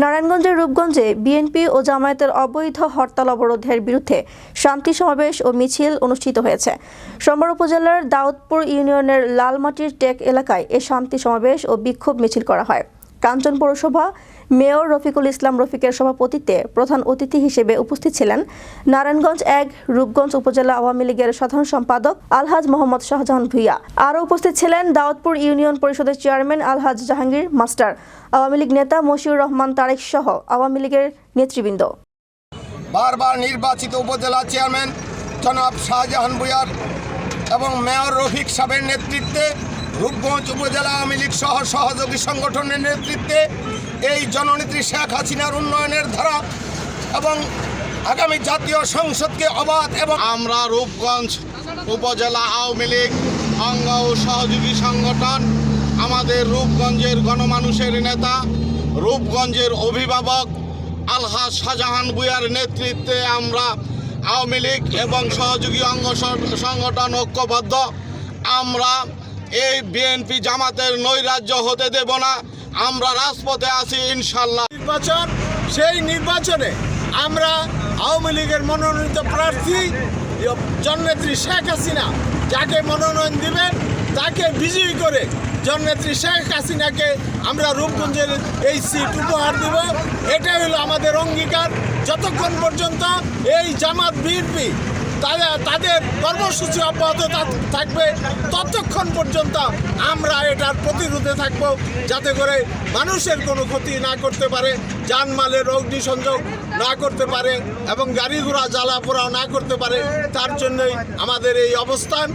নারায়ণগঞ্জের রূপগঞ্জে বিএনপি ও জামায়াতের অবৈধ হরতাল অবরোধের বিরুদ্ধে শান্তি সমাবেশ ও মিছিল অনুষ্ঠিত হয়েছে। সোমবার উপজেলার দাউদপুর ইউনিয়নের লালমাটির টেক এলাকায় এ শান্তি সমাবেশ ও বিক্ষোভ মিছিল করা হয়। কাঞ্চন পৌরসভা মেয়র রফিকুল ইসলাম রফিকের সভাপতিত্বে প্রধান অতিথি হিসেবে উপস্থিত ছিলেন নারায়ণগঞ্জ ১ রূপগঞ্জ উপজেলা আওয়ামী লীগের সাধারণ সম্পাদক আলহাজ মোহাম্মদ শাহজাহান ভূঁইয়া। আরও উপস্থিত ছিলেন দাউদপুর ইউনিয়ন পরিষদের চেয়ারম্যান আলহাজ জাহাঙ্গীর মাস্টার, আওয়ামী লীগ নেতা মশিউর রহমান তারেক সহ আওয়ামী লীগের নেতৃবৃন্দ। বারবার নির্বাচিত উপজেলা চেয়ারম্যান জনাব শাহজাহান ভূঁইয়ার এবং মেয়র রফিক সাহেবের নেতৃত্বে রূপগঞ্জ উপজেলা আওয়ামী লীগ সহ সহযোগী সংগঠনের নেতৃত্বে এই জননেত্রী শেখ হাসিনার উন্নয়নের ধারা এবং আগামী জাতীয় সংসদকে অবাধ এবং আমরা রূপগঞ্জ উপজেলা আওয়ামী লীগ অঙ্গ ও সহযোগী সংগঠন, আমাদের রূপগঞ্জের গণমানুষের নেতা, রূপগঞ্জের অভিভাবক আলহাজ শাহজাহান ভূঁইয়ার নেতৃত্বে আমরা আওয়ামী লীগ এবং সহযোগী অঙ্গ সংগঠন ঐক্যবদ্ধ। আমরা এই বিএনপি জামাতের নৈরাজ্য হতে দেব না। আমরা রাজপথে আছি ইনশাল্লাহ। নির্বাচন, সেই নির্বাচনে আমরা আওয়ামী লীগের মনোনীত প্রার্থী জননেত্রী শেখ হাসিনা যাকে মনোনয়ন দিবেন তাকে বিজয়ী করে জননেত্রী শেখ হাসিনাকে আমরা রূপগঞ্জের এই সিট উপহার দেব। এটাই হলো আমাদের অঙ্গীকার। যতক্ষণ পর্যন্ত এই জামাত বিএনপি তাদের কর্মসূচি অব্যাহত থাকবে ততক্ষণ পর্যন্ত আমরা এটার প্রতিরোধে থাকব, যাতে করে মানুষের কোনো ক্ষতি না করতে পারে, যানমালের অগ্নিসংযোগ না করতে পারে এবং গাড়ি ঘোড়া জ্বালা পোড়াও না করতে পারে। তার জন্যই আমাদের এই অবস্থান।